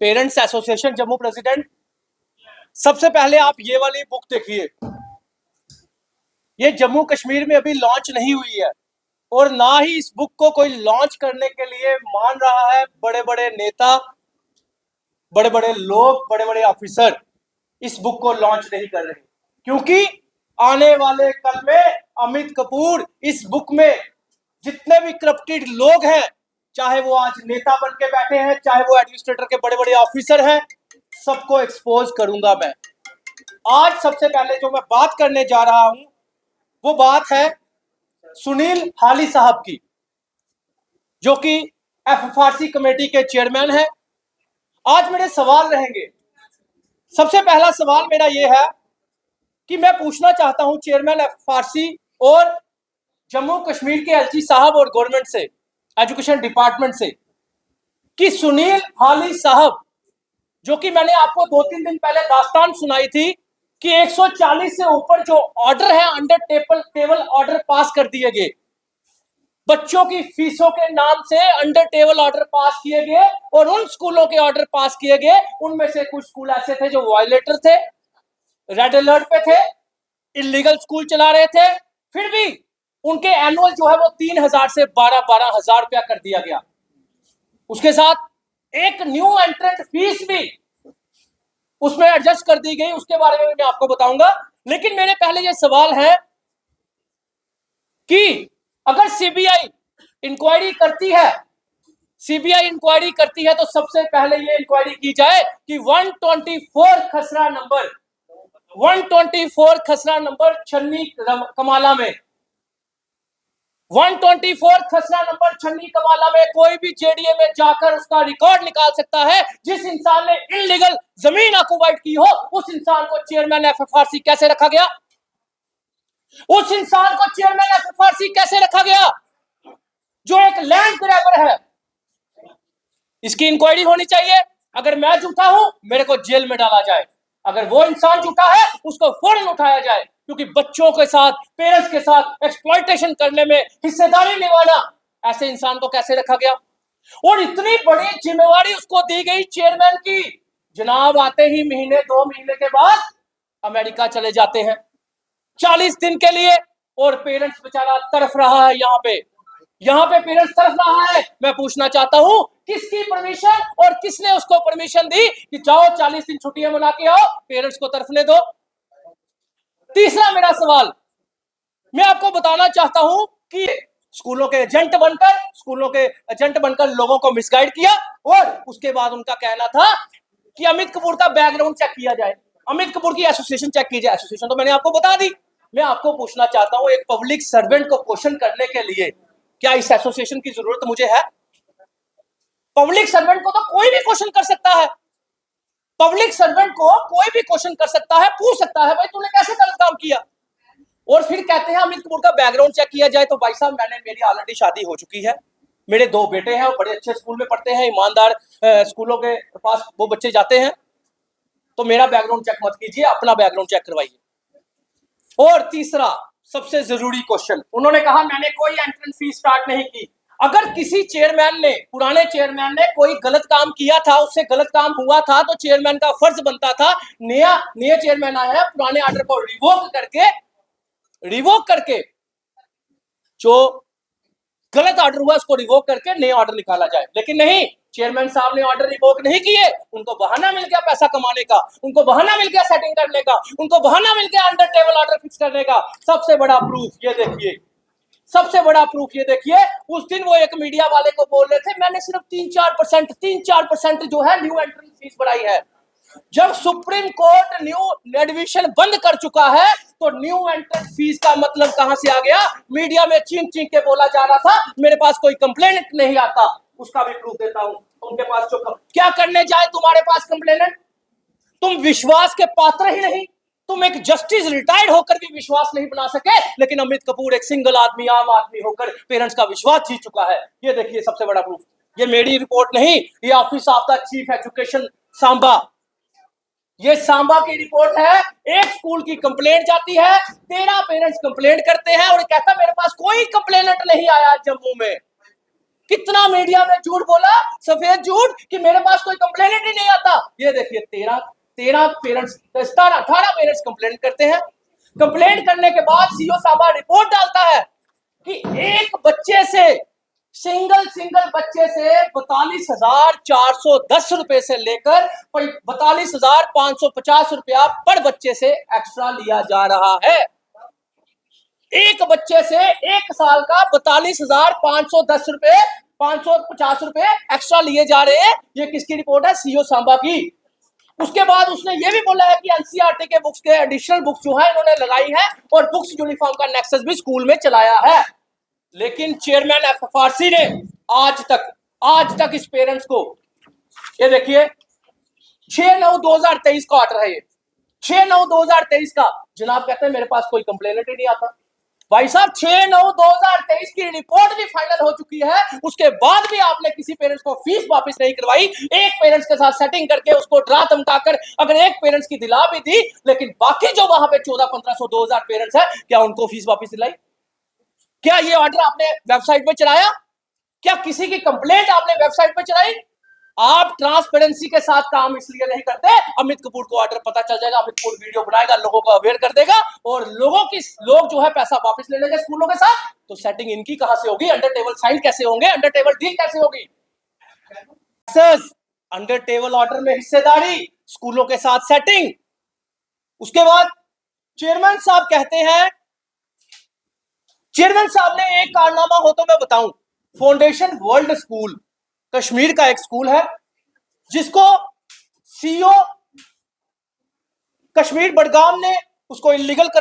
Parents association Jammu president. सबसे पहले आप ये वाली बुक देखिए, ये जम्मू कश्मीर में अभी लॉन्च नहीं हुई है और ना ही इस बुक को कोई लॉन्च करने के लिए मान रहा है। बड़े बड़े नेता, बड़े बड़े लोग, बड़े बड़े ऑफिसर इस बुक को लॉन्च नहीं कर रहे, क्योंकि आने वाले कल में अमित कपूर इस बुक में जितने भी करप्टेड लोग हैं, चाहे वो आज नेता बन के बैठे हैं, चाहे वो एडमिनिस्ट्रेटर के बड़े बड़े ऑफिसर हैं, सबको एक्सपोज करूंगा मैं। आज सबसे पहले जो मैं बात करने जा रहा हूं वो बात है सुनील हाली साहब की, जो कि एफएफआरसी कमेटी के चेयरमैन हैं। आज मेरे सवाल रहेंगे। सबसे पहला सवाल मेरा यह है कि मैं पूछना चाहता हूं चेयरमैन एफएफआरसी और जम्मू कश्मीर के एलजी साहब और गवर्नमेंट से, एजुकेशन डिपार्टमेंट से, कि सुनील हाली साहब, जो कि मैंने आपको 2-3 दिन पहले दास्तान सुनाई थी कि 140 से ऊपर जो ऑर्डर है, अंडर टेबल ऑर्डर पास कर दिए गए, बच्चों की फीसों के नाम से अंडर टेबल ऑर्डर पास किए गए, और उन स्कूलों के ऑर्डर पास किए गए, उनमें से कुछ स्कूल ऐसे थे जो वायलेटर थे, रेड अलर्ट पे थे, इलीगल स्कूल चला रहे थे, फिर भी उनके एनुअल जो है वो 3,000 से 12,000 रुपया कर दिया गया। उसके साथ एक न्यू एंट्रेंट फीस भी उसमें एडजस्ट कर दी गई, उसके बारे में मैं आपको बताऊंगा। लेकिन मेरे पहले ये सवाल है कि अगर सीबीआई इंक्वायरी करती है, सीबीआई इंक्वायरी करती है, तो सबसे पहले ये इंक्वायरी की जाए कि 124 खसरा नंबर, 124 खसरा नंबर छन्नी कमाला में, 124 खसरा नंबर छन्नी कमाला में कोई भी जेडीए में जाकर उसका रिकॉर्ड निकाल सकता है। जिस इंसान ने इलीगल जमीन ऑक्युपाइड की हो, उस इंसान को चेयरमैन एफएफआरसी कैसे रखा गया? उस इंसान को चेयरमैन एफएफआरसी कैसे रखा गया जो एक लैंड ग्रैबर है? इसकी इंक्वायरी होनी चाहिए। अगर मैं झूठा हूं, मेरे को जेल में डाला जाए। अगर वो इंसान झूठा है, उसको फौरन उठाया जाए, क्योंकि बच्चों के साथ, पेरेंट्स के साथ एक्सप्लॉइटेशन करने में हिस्सेदारी निभाना, ऐसे इंसान को कैसे रखा गया? और इतनी बड़ी जिम्मेवारी उसको दी गई चेयरमैन की, जनाब आते ही महीने 2 महीने के बाद अमेरिका चले जाते हैं 40 दिन के लिए, और पेरेंट्स बेचारा तरफ रहा है। यहाँ पे पेरेंट्स तरफ रहा है। मैं पूछना चाहता हूं, किसकी परमिशन और किसने उसको परमिशन दी कि जाओ 40 दिन छुट्टियां मना के आओ, पेरेंट्स को तरफने दो? तीसरा मेरा सवाल, मैं आपको बताना चाहता हूं कि स्कूलों के एजेंट बनकर लोगों को मिसगाइड किया, और उसके बाद उनका कहना था कि अमित कपूर का बैकग्राउंड चेक किया जाए, अमित कपूर की एसोसिएशन चेक की जाए। एसोसिएशन तो मैंने आपको बता दी। मैं आपको पूछना चाहता हूं, एक पब्लिक सर्वेंट को क्वेश्चन करने के लिए क्या इस एसोसिएशन की जरूरत मुझे है? पब्लिक सर्वेंट को तो कोई भी क्वेश्चन कर सकता है, पब्लिक सर्वेंट को कोई भी क्वेश्चन कर सकता है, पूछ सकता है, भाई तूने कैसे गलत काम किया? और फिर कहते हैं अमित कपूर का बैकग्राउंड चेक किया जाए। तो भाई साहब, मेरी ऑलरेडी शादी हो चुकी है, मेरे 2 बेटे हैं, बड़े अच्छे स्कूल में पढ़ते हैं, ईमानदार स्कूलों के पास वो बच्चे जाते हैं, तो मेरा बैकग्राउंड चेक मत कीजिए, अपना बैकग्राउंड चेक करवाइए। और तीसरा सबसे जरूरी क्वेश्चन, उन्होंने कहा मैंने कोई एंट्रेंस फीस स्टार्ट नहीं की। अगर किसी चेयरमैन ने, पुराने चेयरमैन ने कोई गलत काम किया था, उससे गलत काम हुआ था, तो चेयरमैन का फर्ज बनता था, नया चेयरमैन आया है, पुराने ऑर्डर को रिवोक करके जो गलत ऑर्डर हुआ उसको रिवोक करके नया ऑर्डर निकाला जाए। लेकिन नहीं, चेयरमैन साहब ने ऑर्डर रिवोक नहीं किए, उनको बहाना मिल गया पैसा कमाने का, उनको बहाना मिल गया सेटिंग करने का, उनको बहाना मिल गया अंडर टेबल ऑर्डर फिक्स करने का। सबसे बड़ा प्रूफ ये देखिए, सबसे बड़ा प्रूफ ये देखिए, उस दिन वो एक मीडिया वाले को बोल रहे थे मैंने सिर्फ 3-4% जो है न्यू एंट्रेंस फीस बढ़ाई है। जब सुप्रीम कोर्ट न्यू एडमिशन बंद कर चुका है, तो न्यू एंट्रेंस फीस का मतलब कहां से आ गया? मीडिया में चीख चीख के बोला जा रहा था, मेरे पास कोई कंप्लेंट नहीं आता। उसका भी प्रूफ देता हूं। उनके पास जो क्या करने जाए तुम्हारे पास कंप्लेनेंट? तुम विश्वास के पात्र ही नहीं, तुम एक जस्टिस रिटायर्ड होकर भी विश्वास नहीं बना सके। लेकिन अमित कपूर एक सिंगल आदमी, आम आदमी होकर पेरेंट्स का विश्वास जीत चुका है। ये देखिए सबसे बड़ा प्रूफ। ये मेरी रिपोर्ट नहीं, ये office of the chief education Samba, ये सांबा की रिपोर्ट है। एक स्कूल की कंप्लेंट जाती है, 13 पेरेंट्स कंप्लेंट करते हैं, और कहता मेरे पास कोई कंप्लेनेंट नहीं आया जम्मू में। कितना मीडिया में झूठ बोला, सफेद झूठ, कि मेरे पास कोई कंप्लेंट ही नहीं आता। ये देखिए 13 पेरेंट्स, 18 पेरेंट्स कंप्लेंट करते हैं। कंप्लेंट करने के बाद सीओ सांबा रिपोर्ट डालता है कि एक बच्चे से, सिंगल बच्चे से 42,410 रुपए से लेकर 42,550 रुपया पर बच्चे से एक्स्ट्रा लिया जा रहा है। एक बच्चे से एक साल का 42,510 रुपए, 550 रुपए एक्स्ट्रा लिए जा रहे हैं। ये किसकी रिपोर्ट है? सीओ सांबा की। उसके बाद उसने ये भी बोला है कि एनसीईआरटी के बुक्स के एडिशनल बुक्स जो है इन्होंने लगाई है और बुक्स यूनिफॉर्म का नेक्सस भी स्कूल में चलाया है। लेकिन चेयरमैन एफएफआरसी ने आज तक इस पेरेंट्स को, ये देखिए 6/9/2023 का ऑर्डर है, ये 6/9/2023 का। जनाब कहते हैं मेरे पास कोई कंप्लेनेंट ही नहीं आता। भाई साहब 6/9/2023 की रिपोर्ट भी फाइनल हो चुकी है, उसके बाद भी आपने किसी पेरेंट्स को फीस वापस नहीं करवाई। एक पेरेंट्स के साथ सेटिंग करके उसको डरा धमकाकर अगर एक पेरेंट्स की दिला भी दी, लेकिन बाकी जो वहां पे 1400-1500 2000 पेरेंट्स है, क्या उनको फीस वापस दिलाई? क्या ये ऑर्डर आपने वेबसाइट पे चलाया? क्या किसी की कंप्लेंट आपने वेबसाइट पे चलाई? आप ट्रांसपेरेंसी के साथ काम इसलिए नहीं करते, अमित कपूर को ऑर्डर पता चल जाएगा, अमित कपूर वीडियो बनाएगा, लोगों को अवेयर कर देगा और लोग जो है पैसा वापस ले लेंगे स्कूलों के साथ। तो सेटिंग इनकी कहां से होगी? अंडर टेबल साइन कैसे होंगे? अंडर टेबल डील कैसे होगी? अंडर टेबल ऑर्डर में हिस्सेदारी, स्कूलों के साथ सेटिंग। उसके बाद चेयरमैन साहब कहते हैं, चेयरमैन साहब ने एक कारनामा हो तो मैं बताऊं, फाउंडेशन वर्ल्ड स्कूल कश्मीर का एक स्कूल है जिसको सीओ कश्मीर बडगाम ने उसको इलीगल